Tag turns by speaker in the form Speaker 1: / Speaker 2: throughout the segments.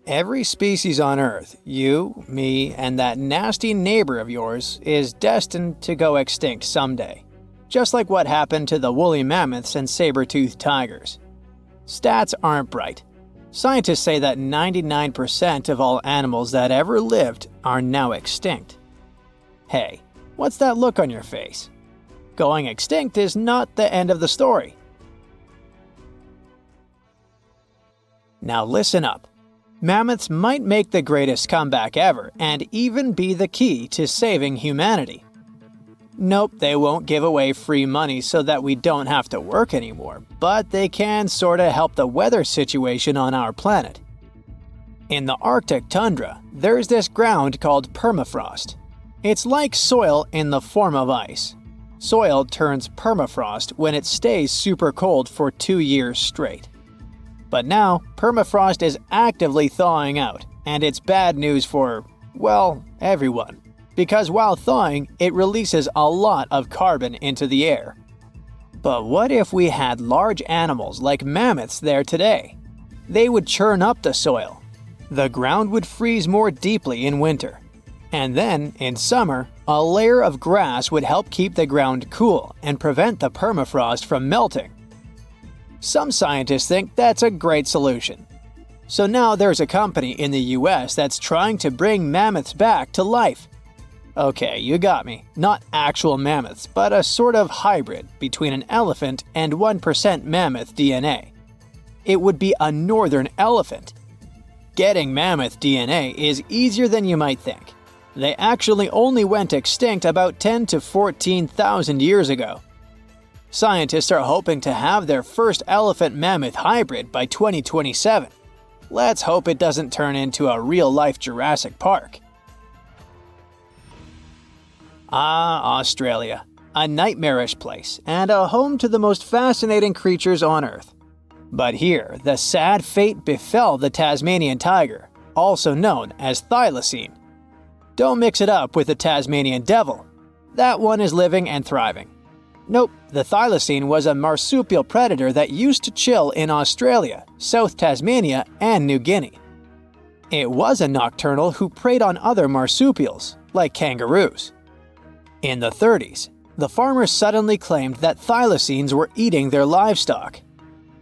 Speaker 1: Every species on Earth, you, me, and that nasty neighbor of yours, is destined to go extinct someday. Just like what happened to the woolly mammoths and saber-toothed tigers. Stats aren't bright. Scientists say that 99% of all animals that ever lived are now extinct. Hey, what's that look on your face? Going extinct is not the end of the story. Now listen up. Mammoths might make the greatest comeback ever and even be the key to saving humanity. Nope, they won't give away free money so that we don't have to work anymore, but they can sorta help the weather situation on our planet. In the Arctic tundra, there's this ground called permafrost. It's like soil in the form of ice. Soil turns permafrost when it stays super cold for 2 years straight. But now, permafrost is actively thawing out, and it's bad news for, well, everyone. Because while thawing, it releases a lot of carbon into the air. But what if we had large animals like mammoths there today? They would churn up the soil. The ground would freeze more deeply in winter. And then, in summer, a layer of grass would help keep the ground cool and prevent the permafrost from melting. Some scientists think that's a great solution. So now there's a company in the US that's trying to bring mammoths back to life. Okay, you got me. Not actual mammoths, but a sort of hybrid between an elephant and 1% mammoth DNA. It would be a northern elephant. Getting mammoth DNA is easier than you might think. They actually only went extinct about 10 to 14,000 years ago. Scientists are hoping to have their first elephant-mammoth hybrid by 2027. Let's hope it doesn't turn into a real-life Jurassic Park. Australia. A nightmarish place and a home to the most fascinating creatures on Earth. But here, the sad fate befell the Tasmanian tiger, also known as thylacine. Don't mix it up with the Tasmanian devil. That one is living and thriving. Nope, the thylacine was a marsupial predator that used to chill in Australia, South Tasmania, and New Guinea. It was a nocturnal who preyed on other marsupials, like kangaroos. In the 30s, the farmers suddenly claimed that thylacines were eating their livestock.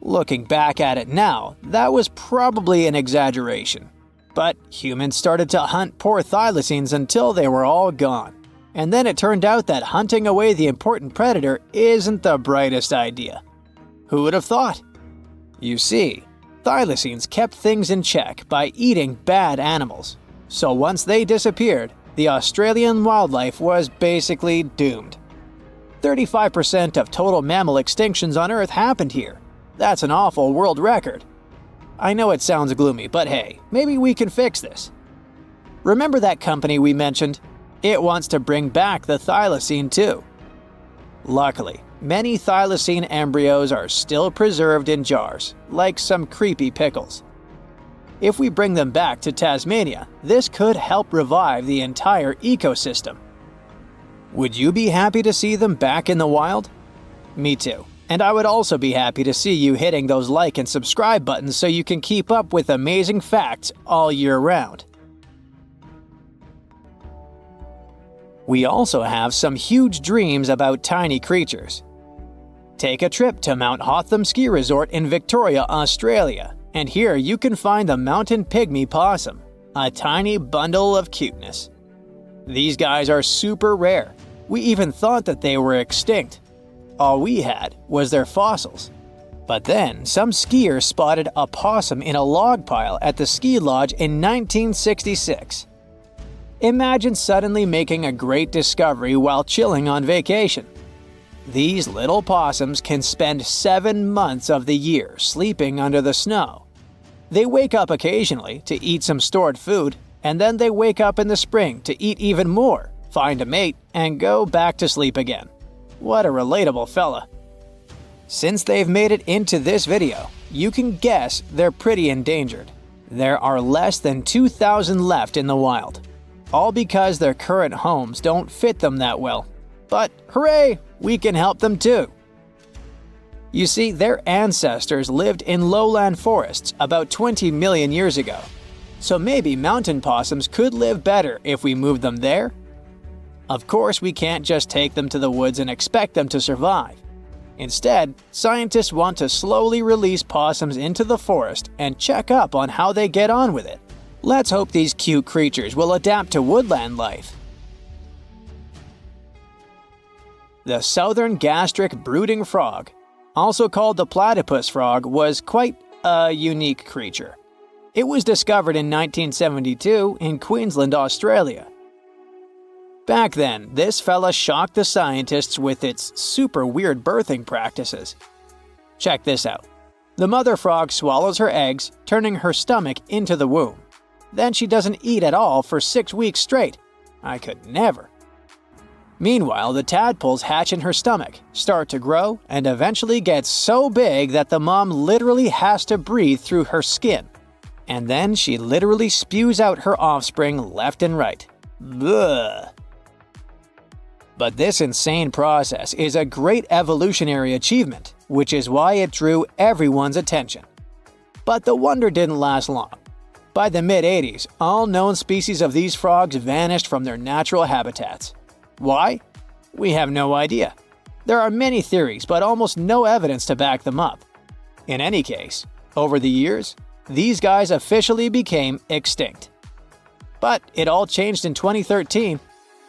Speaker 1: Looking back at it now, that was probably an exaggeration. But humans started to hunt poor thylacines until they were all gone. And then it turned out that hunting away the important predator isn't the brightest idea. Who would have thought? You see, thylacines kept things in check by eating bad animals. So once they disappeared, the Australian wildlife was basically doomed. 35% of total mammal extinctions on Earth happened here. That's an awful world record. I know it sounds gloomy, but hey, maybe we can fix this. Remember that company we mentioned? It wants to bring back the thylacine too. Luckily, many thylacine embryos are still preserved in jars, like some creepy pickles. If we bring them back to Tasmania, this could help revive the entire ecosystem. Would you be happy to see them back in the wild? Me too. And I would also be happy to see you hitting those like and subscribe buttons so you can keep up with amazing facts all year round. We also have some huge dreams about tiny creatures. Take a trip to Mount Hotham Ski Resort in Victoria, Australia, and here you can find the mountain pygmy possum, a tiny bundle of cuteness. These guys are super rare. We even thought that they were extinct. All we had was their fossils. But then, some skiers spotted a possum in a log pile at the ski lodge in 1966. Imagine suddenly making a great discovery while chilling on vacation. These little possums can spend 7 months of the year sleeping under the snow. They wake up occasionally to eat some stored food, and then they wake up in the spring to eat even more, find a mate, and go back to sleep again. What a relatable fella. Since they've made it into this video, you can guess they're pretty endangered. There are less than 2,000 left in the wild. All because their current homes don't fit them that well. But hooray, we can help them too. You see, their ancestors lived in lowland forests about 20 million years ago. So maybe mountain possums could live better if we moved them there? Of course, we can't just take them to the woods and expect them to survive. Instead, scientists want to slowly release possums into the forest and check up on how they get on with it. Let's hope these cute creatures will adapt to woodland life. The southern gastric brooding frog, also called the platypus frog, was quite a unique creature. It was discovered in 1972 in Queensland, Australia. Back then, this fella shocked the scientists with its super weird birthing practices. Check this out. The mother frog swallows her eggs, turning her stomach into the womb. Then she doesn't eat at all for 6 weeks straight. I could never. Meanwhile, the tadpoles hatch in her stomach, start to grow, and eventually get so big that the mom literally has to breathe through her skin. And then she literally spews out her offspring left and right. Bleh. But this insane process is a great evolutionary achievement, which is why it drew everyone's attention. But the wonder didn't last long. By the mid-80s, all known species of these frogs vanished from their natural habitats. Why? We have no idea. There are many theories, but almost no evidence to back them up. In any case, over the years, these guys officially became extinct. But it all changed in 2013.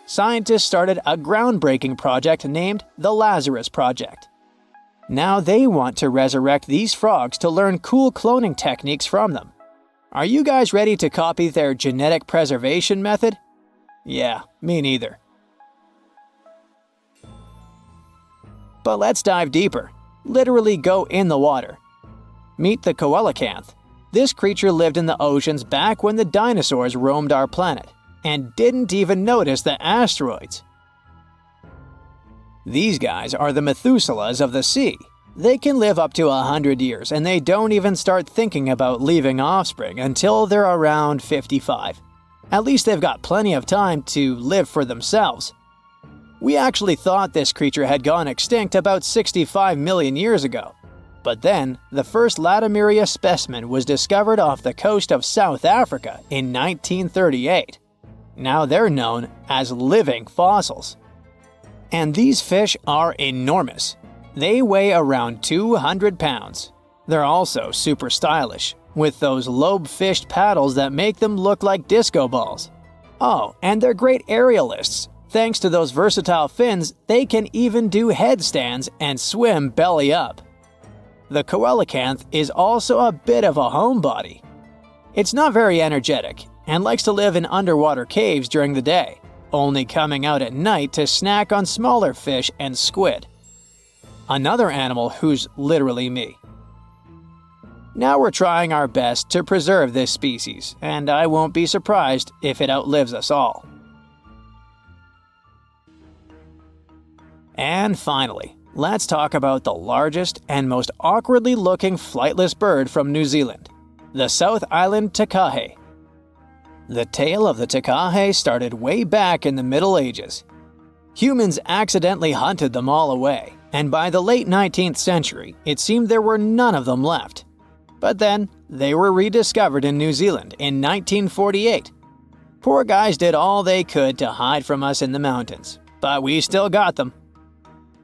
Speaker 1: Scientists started a groundbreaking project named the Lazarus Project. Now they want to resurrect these frogs to learn cool cloning techniques from them. Are you guys ready to copy their genetic preservation method? Yeah, me neither. But let's dive deeper. Literally go in the water. Meet the coelacanth. This creature lived in the oceans back when the dinosaurs roamed our planet, and didn't even notice the asteroids. These guys are the Methuselahs of the sea. They can live up to 100 years, and they don't even start thinking about leaving offspring until they're around 55. At least they've got plenty of time to live for themselves. We actually thought this creature had gone extinct about 65 million years ago. But then, the first Latimeria specimen was discovered off the coast of South Africa in 1938. Now they're known as living fossils. And these fish are enormous. They weigh around 200 pounds. They're also super stylish, with those lobe-fished paddles that make them look like disco balls. Oh, and they're great aerialists. Thanks to those versatile fins, they can even do headstands and swim belly up. The coelacanth is also a bit of a homebody. It's not very energetic and likes to live in underwater caves during the day, only coming out at night to snack on smaller fish and squid. Another animal who's literally me. Now we're trying our best to preserve this species, and I won't be surprised if it outlives us all. And finally, let's talk about the largest and most awkwardly looking flightless bird from New Zealand, the South Island takahē. The tale of the takahē started way back in the Middle Ages. Humans accidentally hunted them all away, and by the late 19th century, it seemed there were none of them left. But then, they were rediscovered in New Zealand in 1948. Poor guys did all they could to hide from us in the mountains, but we still got them.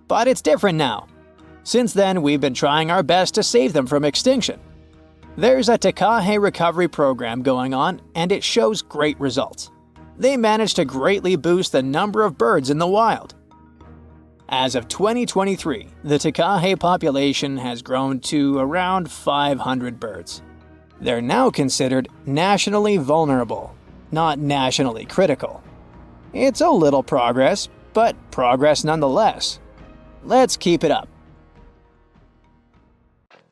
Speaker 1: But it's different now. Since then, we've been trying our best to save them from extinction. There's a takahē recovery program going on, and it shows great results. They managed to greatly boost the number of birds in the wild. As of 2023, the takahē population has grown to around 500 birds. They're now considered nationally vulnerable, not nationally critical. It's a little progress, but progress nonetheless. Let's keep it up.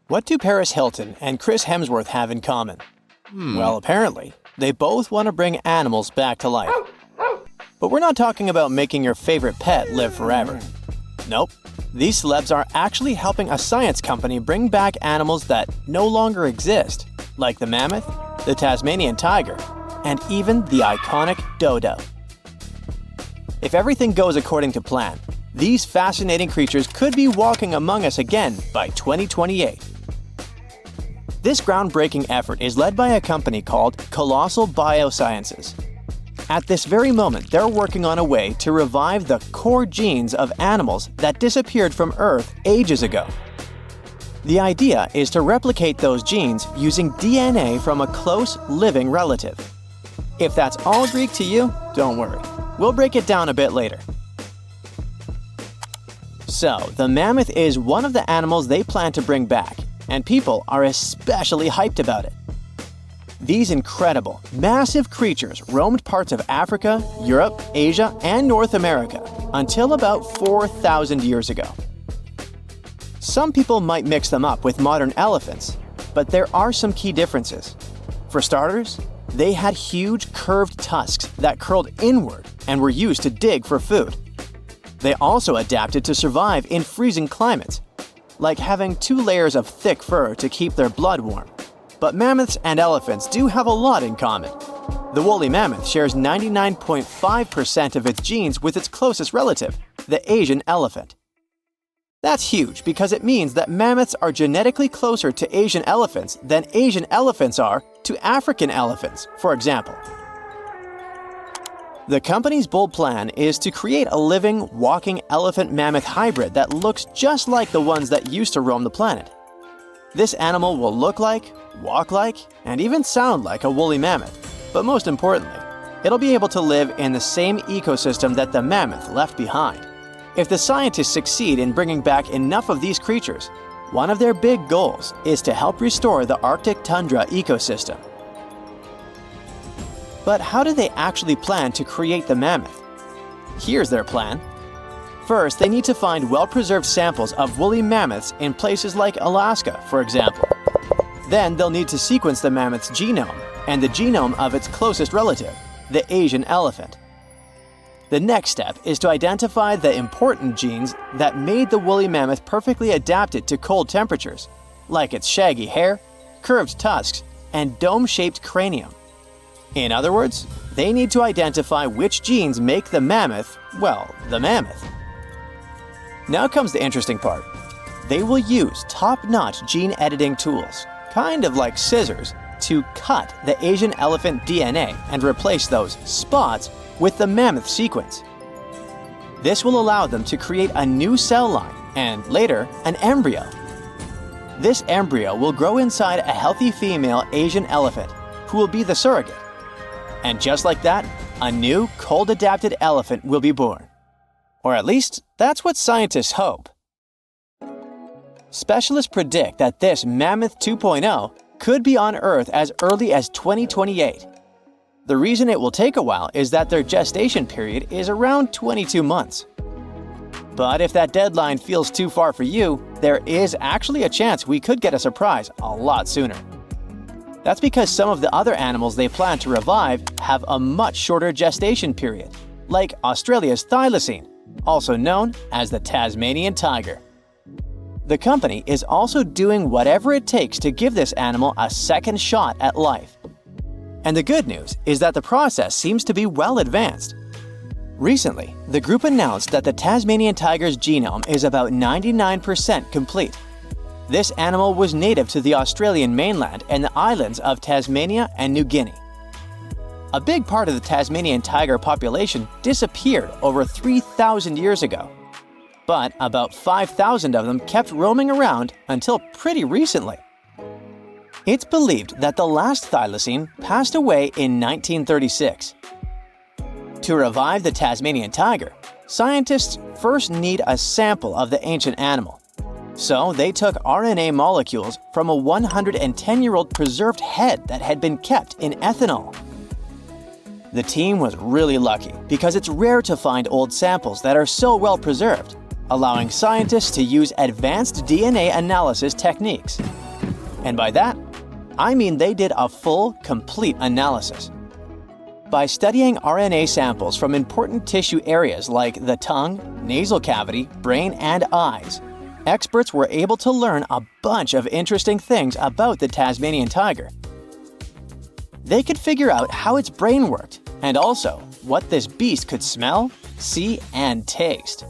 Speaker 1: What do Paris Hilton and Chris Hemsworth have in common? Well, apparently, they both want to bring animals back to life. But we're not talking about making your favorite pet live forever. Nope. These celebs are actually helping a science company bring back animals that no longer exist, like the mammoth, the Tasmanian tiger, and even the iconic dodo. If everything goes according to plan, these fascinating creatures could be walking among us again by 2028. This groundbreaking effort is led by a company called Colossal Biosciences. At this very moment, they're working on a way to revive the core genes of animals that disappeared from Earth ages ago. The idea is to replicate those genes using DNA from a close, living relative. If that's all Greek to you, don't worry. We'll break it down a bit later. So, the mammoth is one of the animals they plan to bring back, and people are especially hyped about it. These incredible, massive creatures roamed parts of Africa, Europe, Asia, and North America until about 4,000 years ago. Some people might mix them up with modern elephants, but there are some key differences. For starters, they had huge curved tusks that curled inward and were used to dig for food. They also adapted to survive in freezing climates, like having 2 layers of thick fur to keep their blood warm. But mammoths and elephants do have a lot in common. The woolly mammoth shares 99.5% of its genes with its closest relative, the Asian elephant. That's huge because it means that mammoths are genetically closer to Asian elephants than Asian elephants are to African elephants, for example. The company's bold plan is to create a living, walking elephant-mammoth hybrid that looks just like the ones that used to roam the planet. This animal will look like, walk like, and even sound like a woolly mammoth, but most importantly, it'll be able to live in the same ecosystem that the mammoth left behind. If the scientists succeed in bringing back enough of these creatures, one of their big goals is to help restore the Arctic tundra ecosystem. But how do they actually plan to create the mammoth? Here's their plan. First, they need to find well-preserved samples of woolly mammoths in places like Alaska, for example. Then they'll need to sequence the mammoth's genome and the genome of its closest relative, the Asian elephant. The next step is to identify the important genes that made the woolly mammoth perfectly adapted to cold temperatures, like its shaggy hair, curved tusks, and dome-shaped cranium. In other words, they need to identify which genes make the mammoth, well, the mammoth. Now comes the interesting part. They will use top-notch gene editing tools, kind of like scissors, to cut the Asian elephant DNA and replace those spots with the mammoth sequence. This will allow them to create a new cell line and, later, an embryo. This embryo will grow inside a healthy female Asian elephant, who will be the surrogate. And just like that, a new, cold-adapted elephant will be born. Or at least, that's what scientists hope. Specialists predict that this Mammoth 2.0 could be on Earth as early as 2028. The reason it will take a while is that their gestation period is around 22 months. But if that deadline feels too far for you, there is actually a chance we could get a surprise a lot sooner. That's because some of the other animals they plan to revive have a much shorter gestation period, like Australia's thylacine, also known as the Tasmanian tiger. The company is also doing whatever it takes to give this animal a second shot at life. And the good news is that the process seems to be well advanced. Recently, the group announced that the Tasmanian tiger's genome is about 99% complete. This animal was native to the Australian mainland and the islands of Tasmania and New Guinea. A big part of the Tasmanian tiger population disappeared over 3,000 years ago. But about 5,000 of them kept roaming around until pretty recently. It's believed that the last thylacine passed away in 1936. To revive the Tasmanian tiger, scientists first need a sample of the ancient animal. So they took RNA molecules from a 110-year-old preserved head that had been kept in ethanol. The team was really lucky because it's rare to find old samples that are so well preserved, allowing scientists to use advanced DNA analysis techniques. And by that, I mean they did a full, complete analysis. By studying RNA samples from important tissue areas like the tongue, nasal cavity, brain, and eyes, experts were able to learn a bunch of interesting things about the Tasmanian tiger. They could figure out how its brain worked, and also what this beast could smell, see, and taste.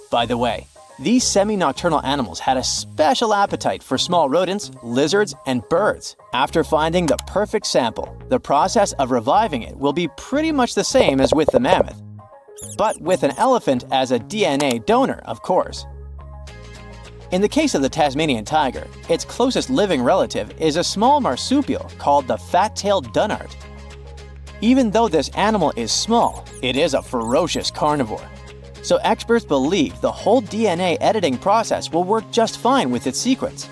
Speaker 1: By the way, These semi-nocturnal animals had a special appetite for small rodents, lizards, and birds. After finding the perfect sample, the process of reviving it will be pretty much the same as with the mammoth, but with an elephant as a DNA donor, of course. In the case of the Tasmanian tiger, its closest living relative is a small marsupial called the fat-tailed dunnart. Even though this animal is small, it is a ferocious carnivore. So experts believe the whole DNA editing process will work just fine with its sequence.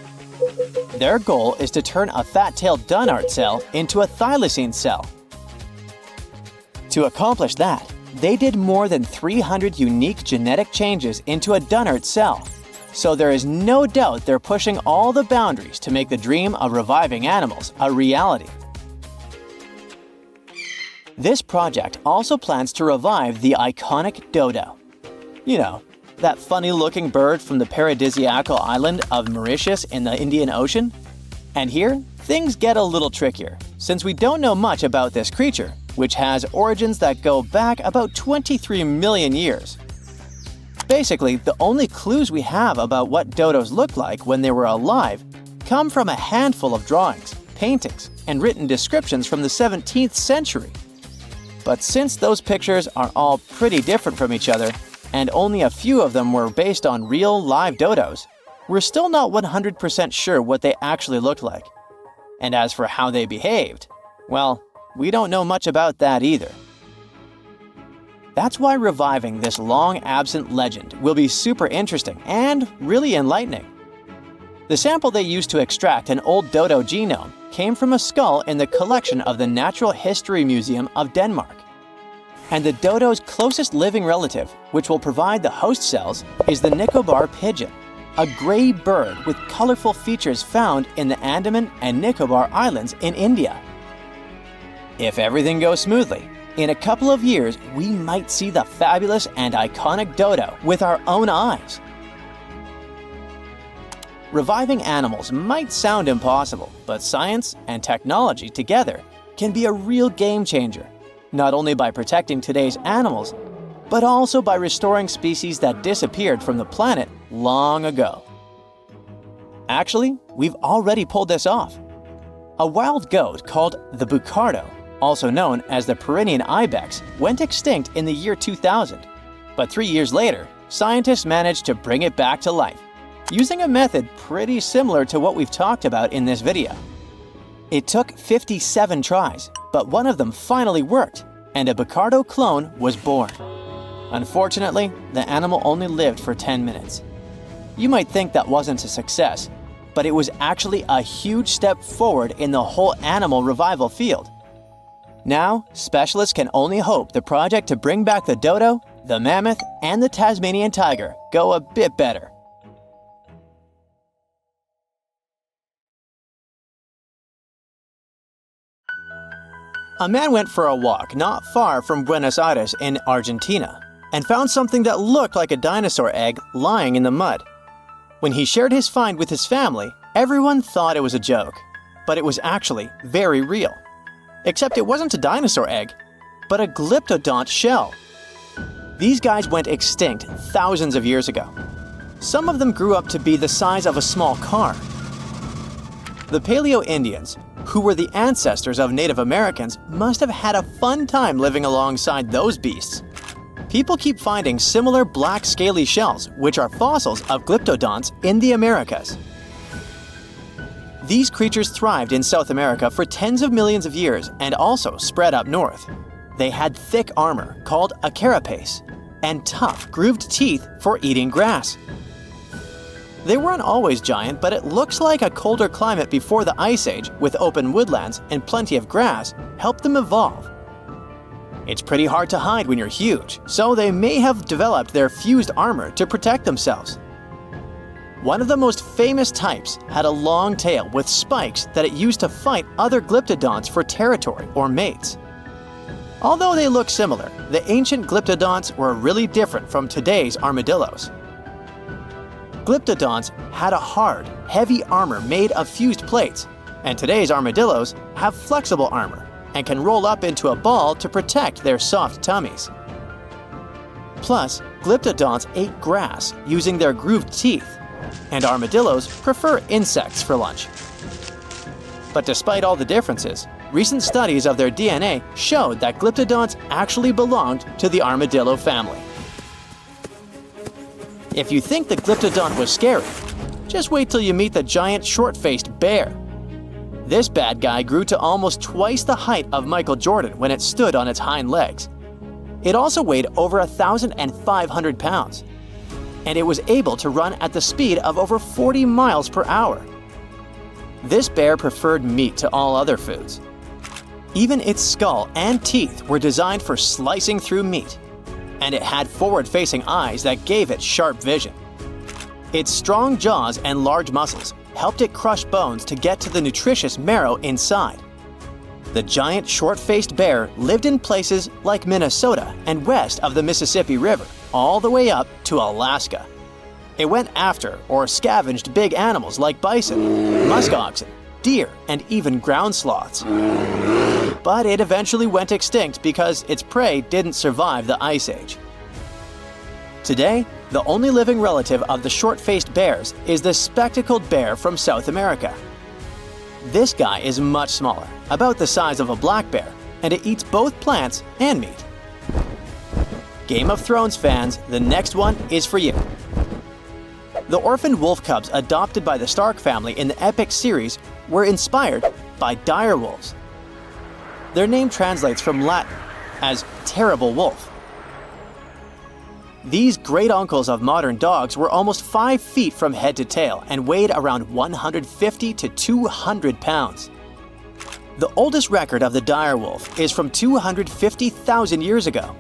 Speaker 1: Their goal is to turn a fat-tailed dunnart cell into a thylacine cell. To accomplish that, they did more than 300 unique genetic changes into a dunnart cell. So there is no doubt they're pushing all the boundaries to make the dream of reviving animals a reality. This project also plans to revive the iconic dodo. You know, that funny-looking bird from the paradisiacal island of Mauritius in the Indian Ocean? And here, things get a little trickier, since we don't know much about this creature, which has origins that go back about 23 million years. Basically, the only clues we have about what dodos looked like when they were alive come from a handful of drawings, paintings, and written descriptions from the 17th century. But since those pictures are all pretty different from each other, and only a few of them were based on real live dodos, we're still not 100% sure what they actually looked like. And as for how they behaved, well, we don't know much about that either. That's why reviving this long-absent legend will be super interesting and really enlightening. The sample they used to extract an old dodo genome came from a skull in the collection of the Natural History Museum of Denmark. And the dodo's closest living relative, which will provide the host cells, is the Nicobar pigeon, a gray bird with colorful features found in the Andaman and Nicobar Islands in India. If everything goes smoothly, in a couple of years, we might see the fabulous and iconic dodo with our own eyes. Reviving animals might sound impossible, but science and technology together can be a real game changer, not only by protecting today's animals, but also by restoring species that disappeared from the planet long ago. Actually, we've already pulled this off. A wild goat called the bucardo, also known as the Pyrenean ibex, went extinct in the year 2000. But 3 years later, scientists managed to bring it back to life, using a method pretty similar to what we've talked about in this video. It took 57 tries, but one of them finally worked, and a bucardo clone was born. Unfortunately, the animal only lived for 10 minutes. You might think that wasn't a success, but it was actually a huge step forward in the whole animal revival field. Now, specialists can only hope the project to bring back the dodo, the mammoth, and the Tasmanian tiger go a bit better. A man went for a walk not far from Buenos Aires in Argentina and found something that looked like a dinosaur egg lying in the mud. When he shared his find with his family, everyone thought it was a joke, but it was actually very real. Except it wasn't a dinosaur egg, but a glyptodont shell. These guys went extinct thousands of years ago. Some of them grew up to be the size of a small car. The Paleo-Indians, who were the ancestors of Native Americans, must have had a fun time living alongside those beasts. People keep finding similar black scaly shells, which are fossils of glyptodonts in the Americas. These creatures thrived in South America for tens of millions of years and also spread up north. They had thick armor, called a carapace, and tough, grooved teeth for eating grass. They weren't always giant, but it looks like a colder climate before the Ice Age, with open woodlands and plenty of grass, helped them evolve. It's pretty hard to hide when you're huge, so they may have developed their fused armor to protect themselves. One of the most famous types had a long tail with spikes that it used to fight other glyptodonts for territory or mates. Although they look similar, the ancient glyptodonts were really different from today's armadillos. Glyptodonts had a hard, heavy armor made of fused plates, and today's armadillos have flexible armor and can roll up into a ball to protect their soft tummies. Plus, Glyptodonts ate grass using their grooved teeth, and armadillos prefer insects for lunch. But despite all the differences, recent studies of their DNA showed that Glyptodonts actually belonged to the armadillo family. If you think the Glyptodont was scary, just wait till you meet the giant short-faced bear. This bad guy grew to almost twice the height of Michael Jordan when it stood on its hind legs. It also weighed over 1,500 pounds, and it was able to run at the speed of over 40 miles per hour. This bear preferred meat to all other foods. Even its skull and teeth were designed for slicing through meat, and it had forward-facing eyes that gave it sharp vision. Its strong jaws and large muscles helped it crush bones to get to the nutritious marrow inside. The giant short-faced bear lived in places like Minnesota and west of the Mississippi River, all the way up to Alaska. It went after or scavenged big animals like bison, muskoxen, deer, and even ground sloths. But it eventually went extinct because its prey didn't survive the Ice Age. Today, the only living relative of the short-faced bears is the spectacled bear from South America. This guy is much smaller, about the size of a black bear, and it eats both plants and meat. Game of Thrones fans, the next one is for you. The orphaned wolf cubs adopted by the Stark family in the epic series were inspired by dire wolves. Their name translates from Latin as terrible wolf. These great uncles of modern dogs were almost 5 feet from head to tail and weighed around 150 to 200 pounds. The oldest record of the dire wolf is from 250,000 years ago.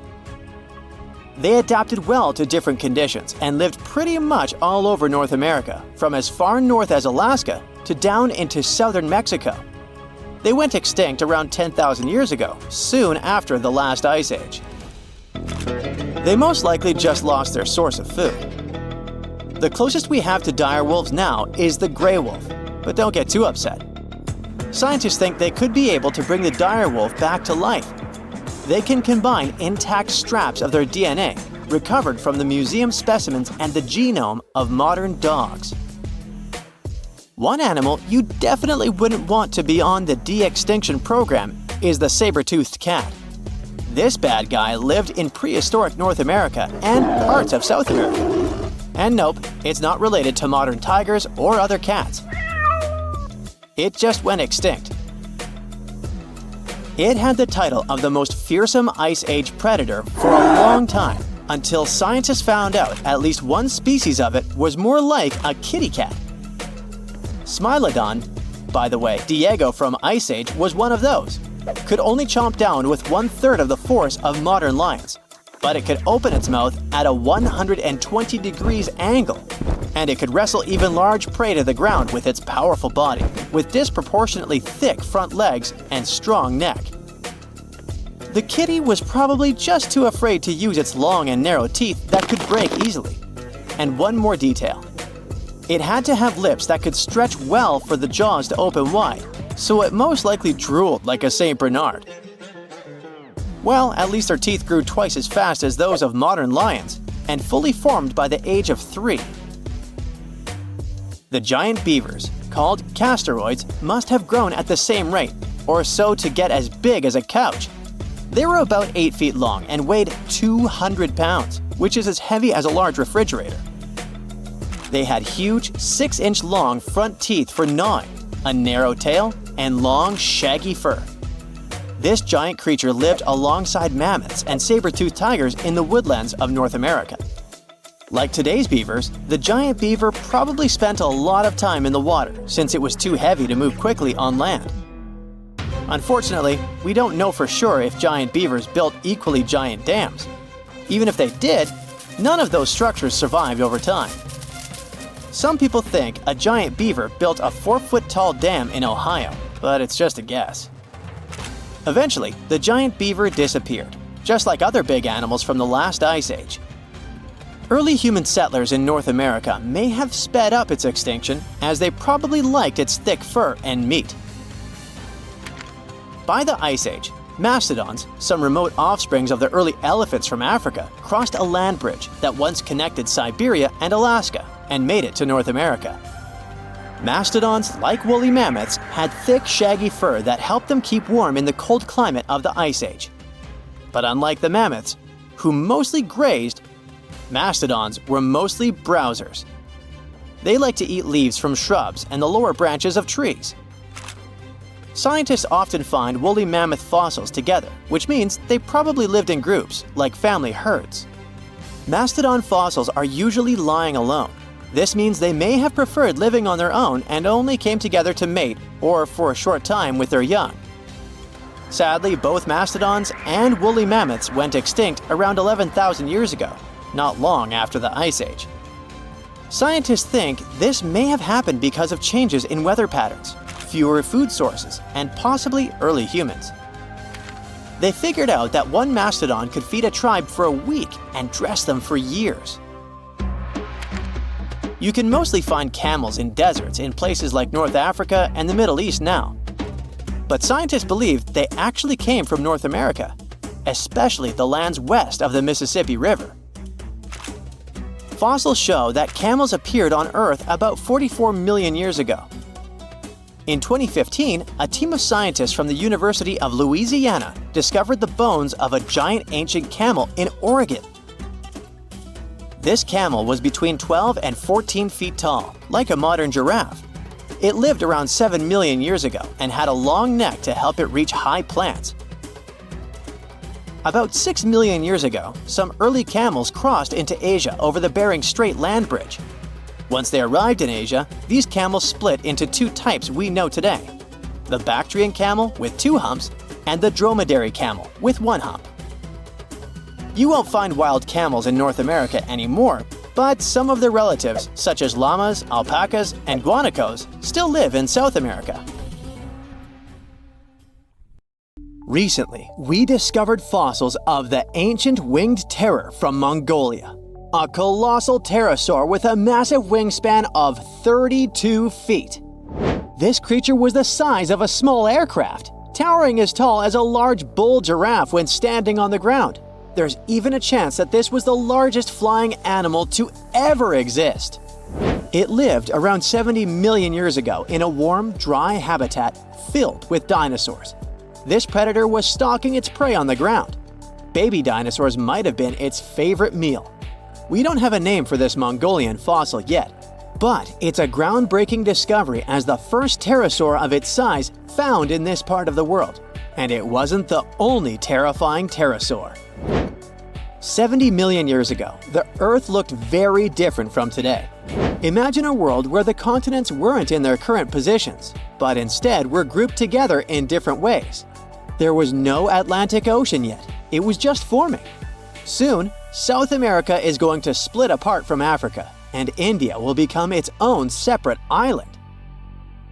Speaker 1: They adapted well to different conditions and lived pretty much all over North America, from as far north as Alaska to down into southern Mexico. They went extinct around 10,000 years ago, soon after the last ice age. They most likely just lost their source of food. The closest we have to dire wolves now is the gray wolf, but don't get too upset. Scientists think they could be able to bring the dire wolf back to life. They can combine intact straps of their DNA, recovered from the museum specimens and the genome of modern dogs. One animal you definitely wouldn't want to be on the de-extinction program is the saber-toothed cat. This bad guy lived in prehistoric North America and parts of South America. And nope, it's not related to modern tigers or other cats. It just went extinct. It had the title of the most fearsome Ice Age predator for a long time, until scientists found out at least one species of it was more like a kitty cat. Smilodon, by the way, Diego from Ice Age was one of those. Could only chomp down with 1/3 of the force of modern lions, but it could open its mouth at a 120 degrees angle, and it could wrestle even large prey to the ground with its powerful body, with disproportionately thick front legs and strong neck. The kitty was probably just too afraid to use its long and narrow teeth that could break easily. And one more detail. It had to have lips that could stretch well for the jaws to open wide, so it most likely drooled like a St. Bernard. Well, at least their teeth grew twice as fast as those of modern lions, and fully formed by the age of 3. The giant beavers, called castoroids, must have grown at the same rate, or so to get as big as a couch. They were about 8 feet long and weighed 200 pounds, which is as heavy as a large refrigerator. They had huge 6-inch long front teeth for gnawing, a narrow tail, and long, shaggy fur. This giant creature lived alongside mammoths and saber-toothed tigers in the woodlands of North America. Like today's beavers, the giant beaver probably spent a lot of time in the water since it was too heavy to move quickly on land. Unfortunately, we don't know for sure if giant beavers built equally giant dams. Even if they did, none of those structures survived over time. Some people think a giant beaver built a 4-foot-tall dam in Ohio, but it's just a guess. Eventually, the giant beaver disappeared, just like other big animals from the last ice age. Early human settlers in North America may have sped up its extinction, as they probably liked its thick fur and meat. By the Ice Age, Mastodons, some remote offsprings of the early elephants from Africa, crossed a land bridge that once connected Siberia and Alaska and made it to North America. Mastodons, like woolly mammoths, had thick, shaggy fur that helped them keep warm in the cold climate of the Ice Age. But unlike the mammoths, who mostly grazed, mastodons were mostly browsers. They like to eat leaves from shrubs and the lower branches of trees. Scientists often find woolly mammoth fossils together, which means they probably lived in groups, like family herds. Mastodon fossils are usually lying alone. This means they may have preferred living on their own and only came together to mate or for a short time with their young. Sadly, both mastodons and woolly mammoths went extinct around 11,000 years ago, not long after the Ice Age. Scientists think this may have happened because of changes in weather patterns, fewer food sources, and possibly early humans. They figured out that one mastodon could feed a tribe for a week and dress them for years. You can mostly find camels in deserts in places like North Africa and the Middle East now. But scientists believe they actually came from North America, especially the lands west of the Mississippi River. Fossils show that camels appeared on Earth about 44 million years ago. In 2015, a team of scientists from the University of Louisiana discovered the bones of a giant ancient camel in Oregon. This camel was between 12 and 14 feet tall, like a modern giraffe. It lived around 7 million years ago and had a long neck to help it reach high plants. About 6 million years ago, some early camels crossed into Asia over the Bering Strait land bridge. Once they arrived in Asia, these camels split into two types we know today: the Bactrian camel with 2 humps and the dromedary camel with 1 hump. You won't find wild camels in North America anymore, but some of their relatives, such as llamas, alpacas, and guanacos, still live in South America. Recently, we discovered fossils of the ancient winged terror from Mongolia, a colossal pterosaur with a massive wingspan of 32 feet. This creature was the size of a small aircraft, towering as tall as a large bull giraffe when standing on the ground. There's even a chance that this was the largest flying animal to ever exist. It lived around 70 million years ago in a warm, dry habitat filled with dinosaurs. This predator was stalking its prey on the ground. Baby dinosaurs might have been its favorite meal. We don't have a name for this Mongolian fossil yet, but it's a groundbreaking discovery as the first pterosaur of its size found in this part of the world. And it wasn't the only terrifying pterosaur. 70 million years ago, the Earth looked very different from today. Imagine a world where the continents weren't in their current positions, but instead were grouped together in different ways. There was no Atlantic Ocean yet, it was just forming. Soon, South America is going to split apart from Africa, and India will become its own separate island.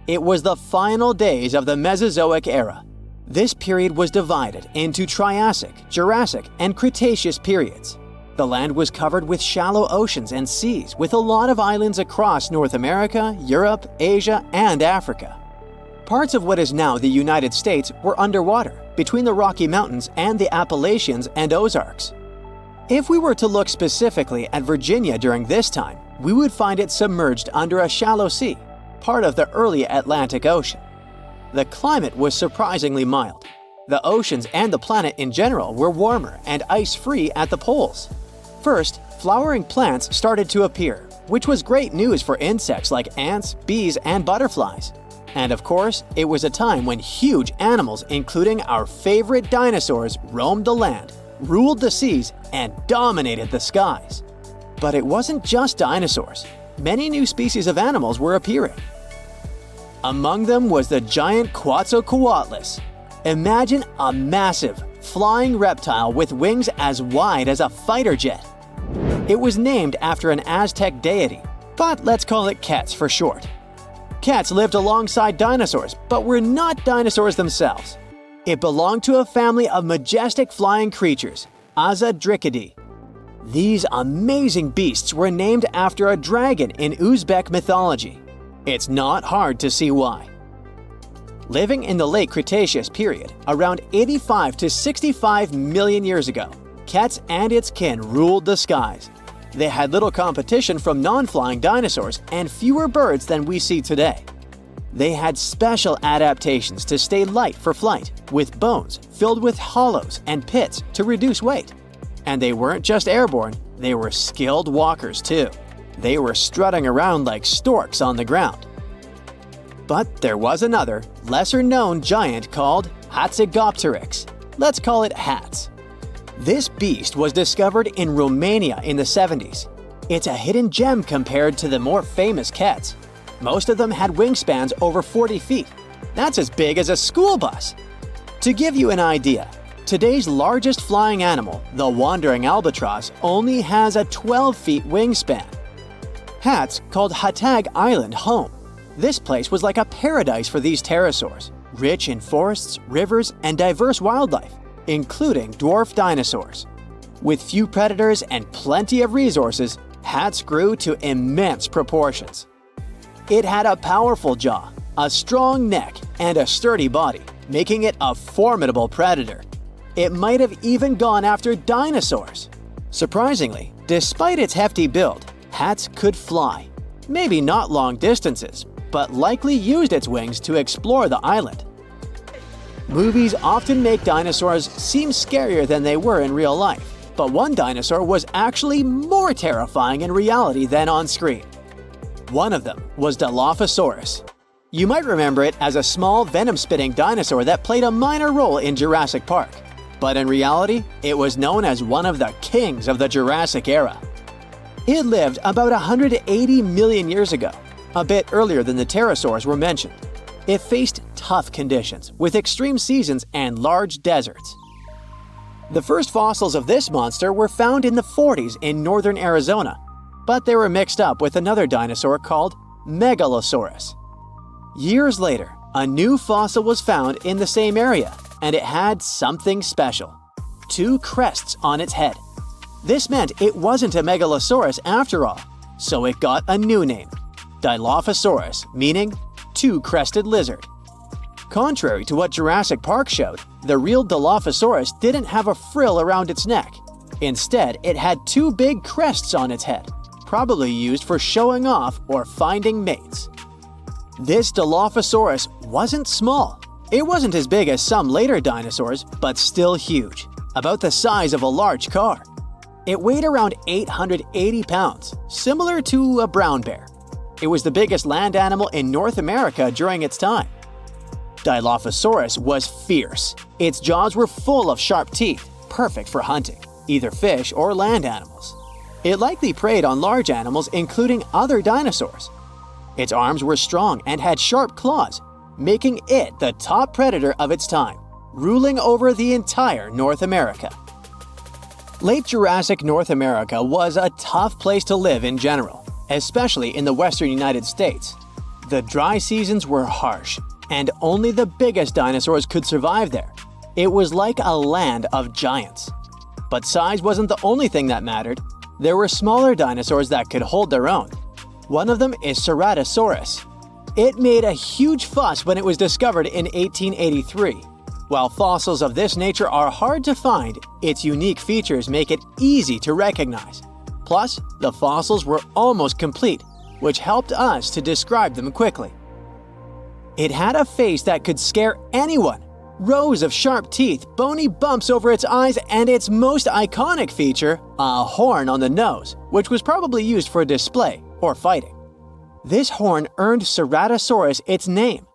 Speaker 1: It was the final days of the Mesozoic era. This period was divided into Triassic, Jurassic, and Cretaceous periods. The land was covered with shallow oceans and seas, with a lot of islands across North America, Europe, Asia, and Africa. Parts of what is now the United States were underwater, between the Rocky Mountains and the Appalachians and Ozarks. If we were to look specifically at Virginia during this time, we would find it submerged under a shallow sea, part of the early Atlantic Ocean. The climate was surprisingly mild. The oceans and the planet in general were warmer and ice-free at the poles. First, flowering plants started to appear, which was great news for insects like ants, bees, and butterflies. And of course, it was a time when huge animals, including our favorite dinosaurs, roamed the land, ruled the seas, and dominated the skies. But it wasn't just dinosaurs. Many new species of animals were appearing. Among them was the giant Quetzalcoatlus. Imagine a massive, flying reptile with wings as wide as a fighter jet. It was named after an Aztec deity, but let's call it Quetz for short. Quetz lived alongside dinosaurs, but were not dinosaurs themselves. It belonged to a family of majestic flying creatures, Azadrichidae. These amazing beasts were named after a dragon in Uzbek mythology. It's not hard to see why. Living in the late Cretaceous period, around 85 to 65 million years ago, Ketz and its kin ruled the skies. They had little competition from non-flying dinosaurs and fewer birds than we see today. They had special adaptations to stay light for flight, with bones filled with hollows and pits to reduce weight. And they weren't just airborne, they were skilled walkers too. They were strutting around like storks on the ground. But there was another, lesser-known giant called Hatzegopteryx. Let's call it Hatz. This beast was discovered in Romania in the 70s. It's a hidden gem compared to the more famous Ketz. Most of them had wingspans over 40 feet. That's as big as a school bus. To give you an idea, today's largest flying animal, the wandering albatross, only has a 12 feet wingspan. Hatz called Hatag Island home. This place was like a paradise for these pterosaurs, rich in forests, rivers, and diverse wildlife, including dwarf dinosaurs. With few predators and plenty of resources, Hatz grew to immense proportions. It had a powerful jaw, a strong neck, and a sturdy body, making it a formidable predator. It might have even gone after dinosaurs. Surprisingly, despite its hefty build, Hatz could fly. Maybe not long distances, but likely used its wings to explore the island. Movies often make dinosaurs seem scarier than they were in real life, but one dinosaur was actually more terrifying in reality than on screen. One of them was Dilophosaurus. You might remember it as a small, venom-spitting dinosaur that played a minor role in Jurassic Park. But in reality, it was known as one of the kings of the Jurassic era. It lived about 180 million years ago, a bit earlier than the pterosaurs were mentioned. It faced tough conditions, with extreme seasons and large deserts. The first fossils of this monster were found in the 40s in northern Arizona, but they were mixed up with another dinosaur called Megalosaurus. Years later, a new fossil was found in the same area, and it had something special: 2 crests on its head. This meant it wasn't a Megalosaurus after all, so it got a new name, Dilophosaurus, meaning two-crested lizard. Contrary to what Jurassic Park showed, the real Dilophosaurus didn't have a frill around its neck. Instead, it had 2 big crests on its head, probably used for showing off or finding mates. This Dilophosaurus wasn't small. It wasn't as big as some later dinosaurs, but still huge, about the size of a large car. It weighed around 880 pounds, similar to a brown bear. It was the biggest land animal in North America during its time. Dilophosaurus was fierce. Its jaws were full of sharp teeth, perfect for hunting, either fish or land animals. It likely preyed on large animals, including other dinosaurs. Its arms were strong and had sharp claws, making it the top predator of its time, ruling over the entire North America. Late Jurassic North America was a tough place to live in general, especially in the western United States. The dry seasons were harsh, and only the biggest dinosaurs could survive there. It was like a land of giants. But size wasn't the only thing that mattered. There were smaller dinosaurs that could hold their own. One of them is Ceratosaurus. It made a huge fuss when it was discovered in 1883. While fossils of this nature are hard to find, its unique features make it easy to recognize. Plus, the fossils were almost complete, which helped us to describe them quickly. It had a face that could scare anyone. Rows of sharp teeth, bony bumps over its eyes, and its most iconic feature, a horn on the nose, which was probably used for display or fighting. This horn earned Ceratosaurus its name.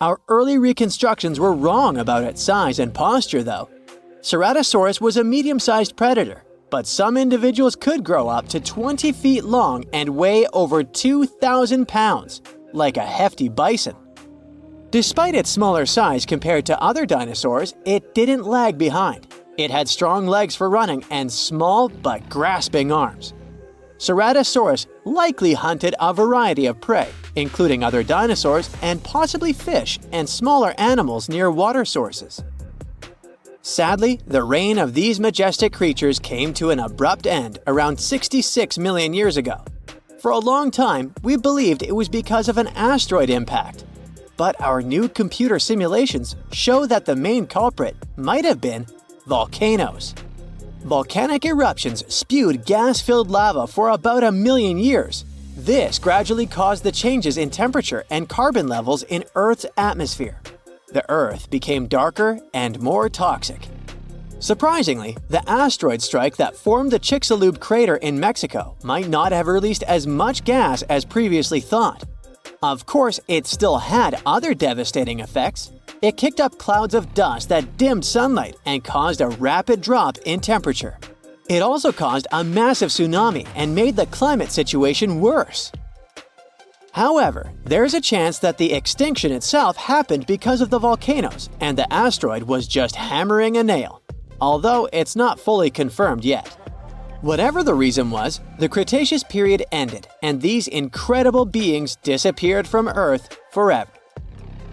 Speaker 1: Our early reconstructions were wrong about its size and posture, though. Ceratosaurus was a medium-sized predator, but some individuals could grow up to 20 feet long and weigh over 2,000 pounds, like a hefty bison. Despite its smaller size compared to other dinosaurs, it didn't lag behind. It had strong legs for running and small but grasping arms. Ceratosaurus likely hunted a variety of prey, including other dinosaurs and possibly fish and smaller animals near water sources. Sadly, the reign of these majestic creatures came to an abrupt end around 66 million years ago. For a long time, we believed it was because of an asteroid impact. but our new computer simulations show that the main culprit might have been volcanoes. Volcanic eruptions spewed gas-filled lava for about 1 million years. This gradually caused the changes in temperature and carbon levels in Earth's atmosphere. The Earth became darker and more toxic. Surprisingly, the asteroid strike that formed the Chicxulub crater in Mexico might not have released as much gas as previously thought. Of course, it still had other devastating effects. It kicked up clouds of dust that dimmed sunlight and caused a rapid drop in temperature. It also caused a massive tsunami and made the climate situation worse. However, there's a chance that the extinction itself happened because of the volcanoes and the asteroid was just hammering a nail, although it's not fully confirmed yet. Whatever the reason was, the Cretaceous period ended and these incredible beings disappeared from Earth forever.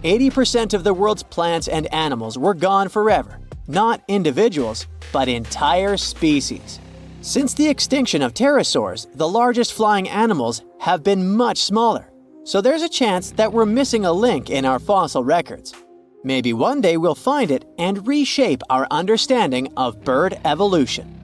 Speaker 1: 80% of the world's plants and animals were gone forever, not individuals, but entire species. Since the extinction of pterosaurs, the largest flying animals have been much smaller, so there's a chance that we're missing a link in our fossil records. Maybe one day we'll find it and reshape our understanding of bird evolution.